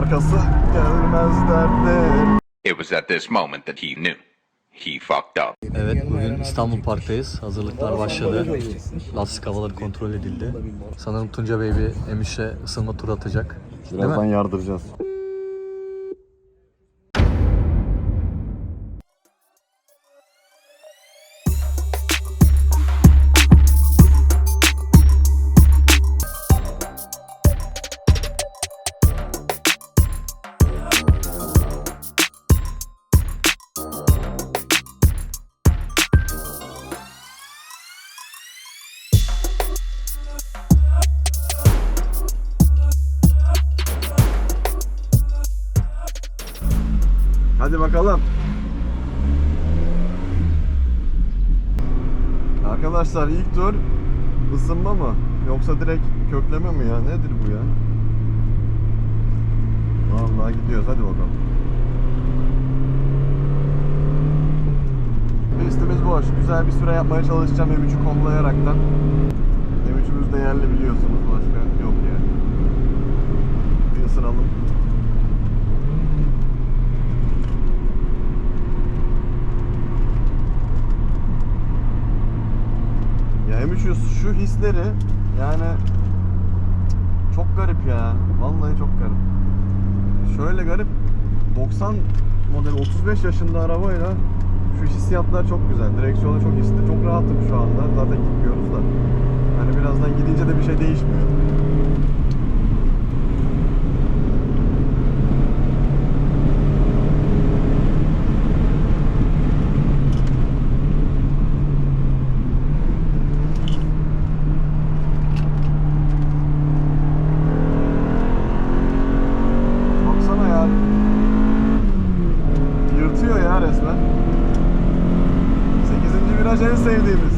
arkası gelmez derdi. It was at this moment that he knew. He fucked up. Evet, bugün İstanbul Park'tayız. Hazırlıklar başladı. Lastik havaları kontrol edildi. Sanırım Tunca Bey bir M3'e ısınma turu atacak. Birazdan yardıracağız. Hadi bakalım. Arkadaşlar ilk tur ısınma mı? Yoksa direkt kökleme mi ya? Nedir bu ya? Vallahi gidiyoruz. Hadi bakalım. Pistimiz boş. Güzel bir süre yapmaya çalışacağım M3'ü kollayaraktan. M3'ümüz de yerli biliyorsunuz. Başka yok yani. Bir ısınalım. Ya M3 şu hisleri yani çok garip ya. Vallahi çok garip. Şöyle garip. 90 model 35 yaşında arabayla şu hissiyatlar çok güzel. Direksiyonu çok hisli. Çok rahatım şu anda. Zaten gitmiyoruz da. Hani birazdan gidince de bir şey değişmiyor. Yırtıyor ya resmen. 8. viraj en sevdiğimiz.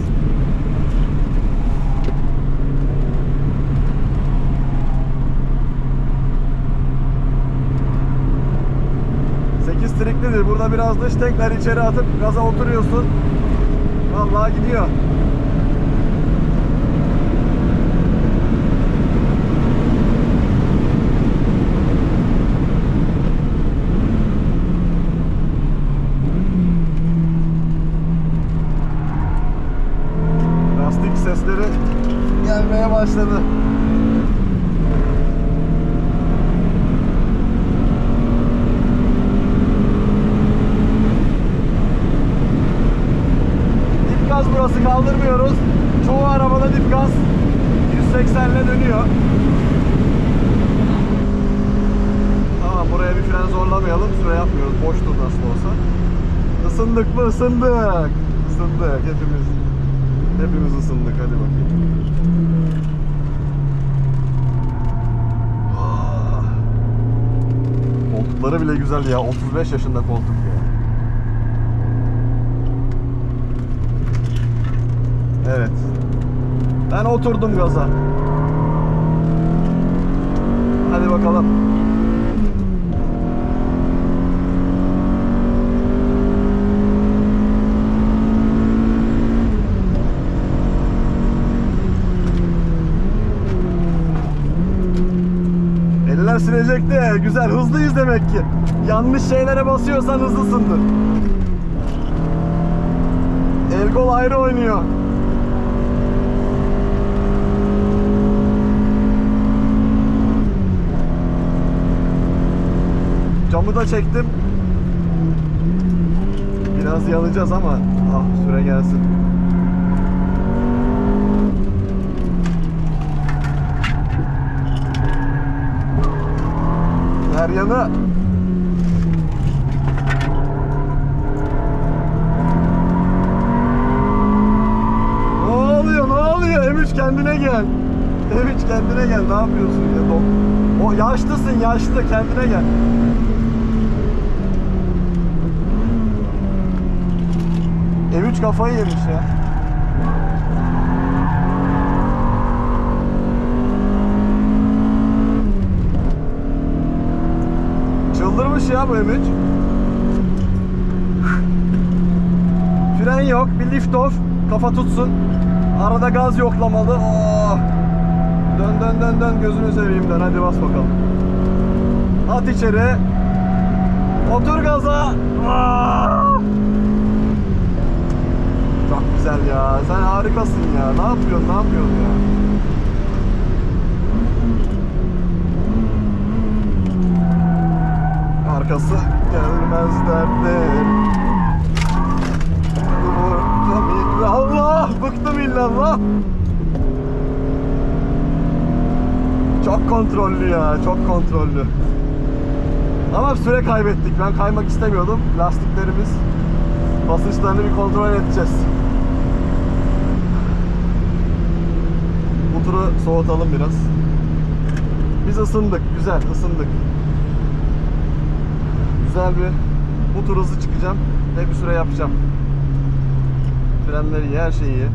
Sekiz triklidir. Burada biraz dış tekrar içeri atıp gaza oturuyorsun. Vallahi gidiyor. Sesleri gelmeye başladı. Dip gaz burası, kaldırmıyoruz. Çoğu arabada dip gaz 180 ile dönüyor. Tamam, buraya bir fren zorlamayalım. Süre yapmıyoruz. Boştur nasıl olsa. Isındık mı? Isındık. Isındık hepimiz. Hepimiz ısındık. Hadi bakayım. Koltukları bile güzel ya. 35 yaşında koltuk ya. Evet. Ben oturdum gaza. Hadi bakalım. Eller silecek de güzel, hızlıyız demek ki. Yanlış şeylere basıyorsan hızlısındır. El kol ayrı oynuyor. Camı da çektim. Biraz yanacağız ama süre gelsin. Her yanı ne oluyor M3 kendine gel. M3 kendine gel, ne yapıyorsun ya? O yaşlısın, yaşlı, kendine gel. M3 kafayı yemiş ya. Çıldırmış ya bu M3. Fren yok, bir lift off, kafa tutsun. Arada gaz yoklamalı. Oh. Dön dön dön dön, gözünü seveyim dön, hadi bas bakalım. At içeri. Otur gaza. Aa! Çok güzel ya. Sen harikasın ya. Ne yapıyorsun? Ne yapıyorsun ya? Arkası gelmez derdim. Allah! Bıktım illallah. Çok kontrollü ya. Çok kontrollü. Ama süre kaybettik. Ben kaymak istemiyordum. Lastiklerimiz basınçlarını bir kontrol edeceğiz. Bu turu soğutalım biraz. Biz ısındık. Güzel ısındık. Güzel bir bu tur hızlı çıkacağım ve bir süre yapacağım. Frenleri iyi, her şeyi iyi.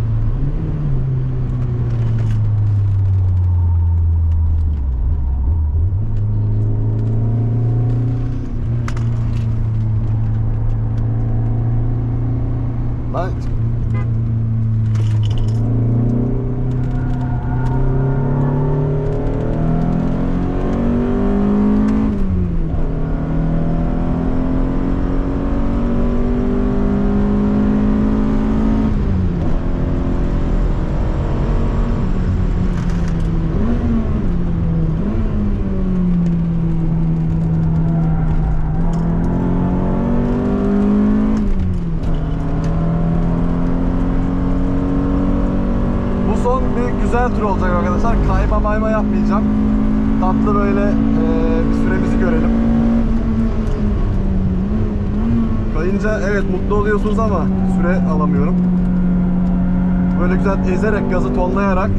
Lan son bir güzel tur olacak arkadaşlar. Kayma mayma yapmayacağım. Tatlı böyle bir süremizi görelim. Kayınca evet mutlu oluyorsunuz ama süre alamıyorum. Böyle güzel ezerek, gazı tonlayarak.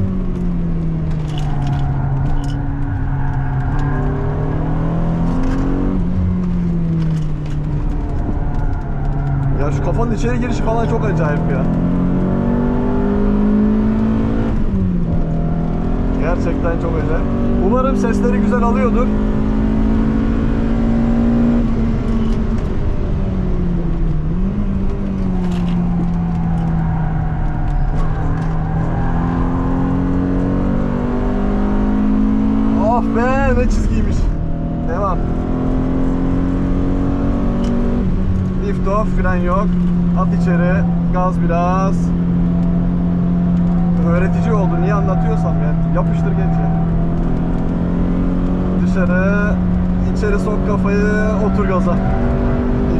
Ya şu kafanın içeri girişi falan çok acayip ya. Gerçekten çok acayip. Umarım sesleri güzel alıyordur. Of be, ne çizgiymiş. Devam. Lift off, fren yok. At içeri, gaz biraz. Öğretici oldu. Niye anlatıyorsam yani. Yapıştır geç ya. Dışarı, içeri sok kafayı, otur gaza.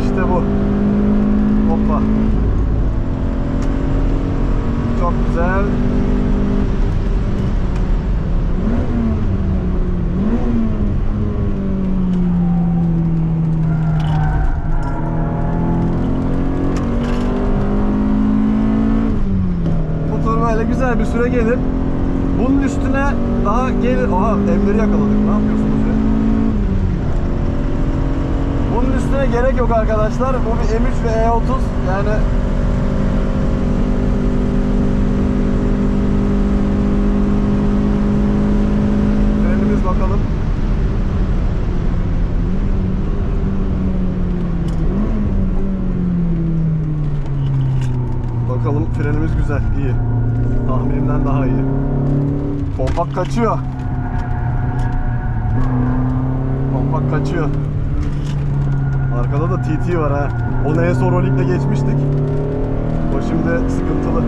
İşte bu. Hoppa. Çok güzel. Böyle güzel bir süre gelir. Bunun üstüne daha gelir. Aha, evleri yakaladık. Ne yapıyorsunuz ya? Bunun üstüne gerek yok arkadaşlar. Bu bir M3 ve E30. Yani frenimiz bakalım. Bakalım, frenimiz güzel, iyi. Tahminimden daha iyi. Kompakt kaçıyor. Kompakt kaçıyor. Arkada da TT var ha. Onu en son Rolik'le geçmiştik. O şimdi sıkıntılı.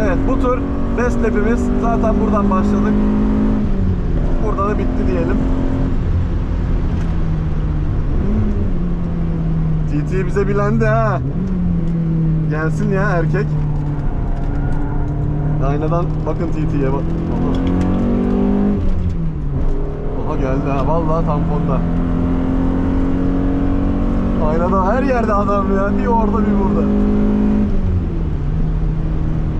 Evet, bu tur best lap'imiz. Zaten buradan başladık. Burada da bitti diyelim. TT bize bilendi ha. Gelsin ya erkek. Aynadan bakın TT'ye bak. Aha geldi ha. Vallahi tamponda. Aynada her yerde adam ya. Bir orada bir burada.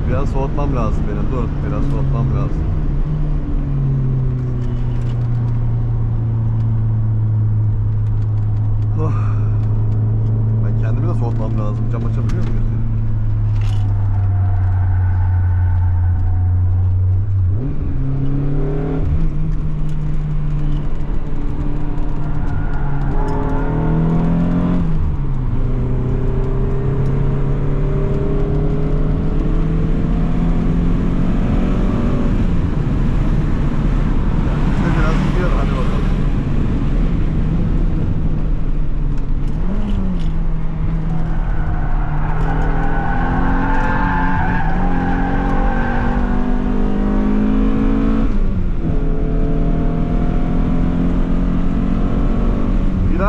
Biraz soğutmam lazım benim. Dur, biraz soğutmam lazım. Oh. Ben kendimi de soğutmam lazım. Cam açabiliyor muyuz?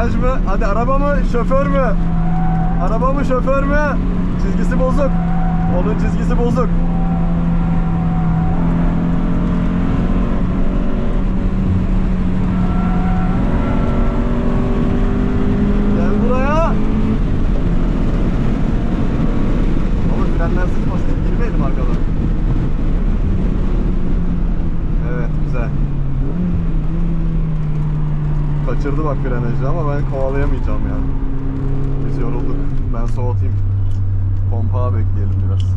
Viraj mı? Hadi araba mı? Şoför mü? Araba mı? Şoför mü? Çizgisi bozuk. Onun çizgisi bozuk. Gel buraya. Ama frenler sıkmasın. Girmeyelim arkadan. Evet, güzel. Kaçırdı bak frenajı ama ben kovalayamayacağım yani. Biz yorulduk. Ben soğutayım. Pompağı bekleyelim biraz.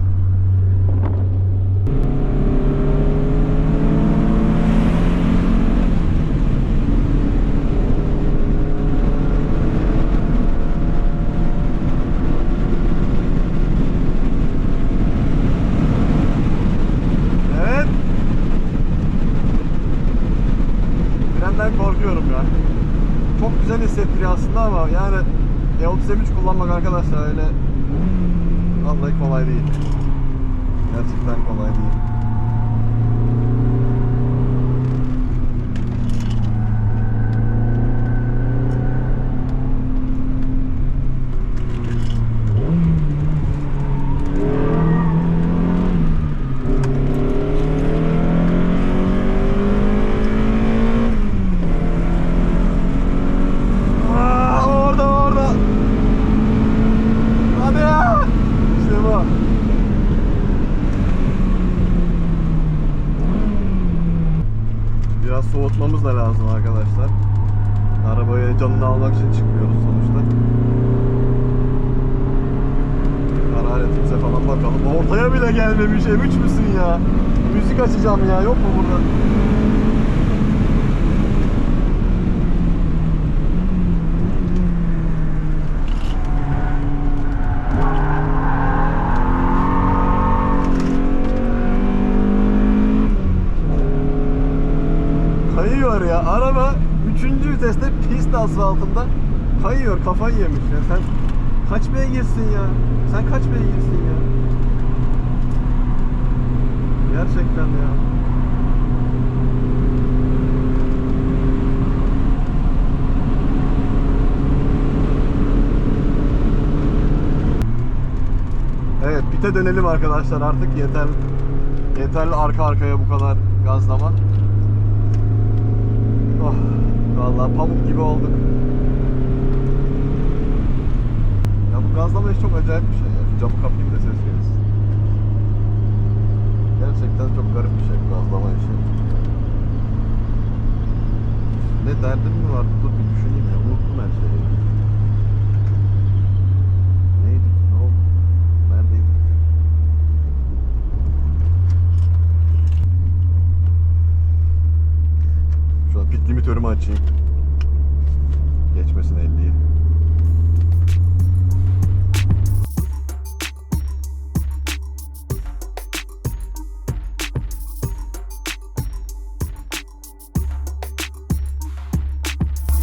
Evet. Frenden korkuyorum ya. Çok güzel hissettiriyor aslında ama yani E30 kullanmak arkadaşlar öyle vallahi kolay değil. Gerçekten kolay değil. Orada. Hadi ya. İşte bu. Biraz soğutmamız da lazım arkadaşlar. Arabaya canını almak için çıkmıyoruz sonuçta. Hararetimize falan bakalım. Ortaya bile gelmemiş. M3 müsün ya? Müzik açacağım ya. Yok mu burada? Kayıyor ya. Araba 3. viteste pist asfaltında kayıyor. Kafayı yemiş ya. Sen kaç beygirsin ya? Sen kaç beygirsin ya? Gerçekten ya. Evet, pite dönelim arkadaşlar artık yeterli arka arkaya bu kadar gazlama. Oh, vallahi pamuk gibi olduk. Ya bu gazlama iş çok acayip bir şey ya. Şu camı kapayım da ses gelsin. Gerçekten çok garip bir şey bu gazlama işi. Ne derdim mi var? Dur bir düşüneyim ya. Unuttum her şeyi. Neydi? Ne oldu? Neredeydi? Şu an pit limitörümü açayım.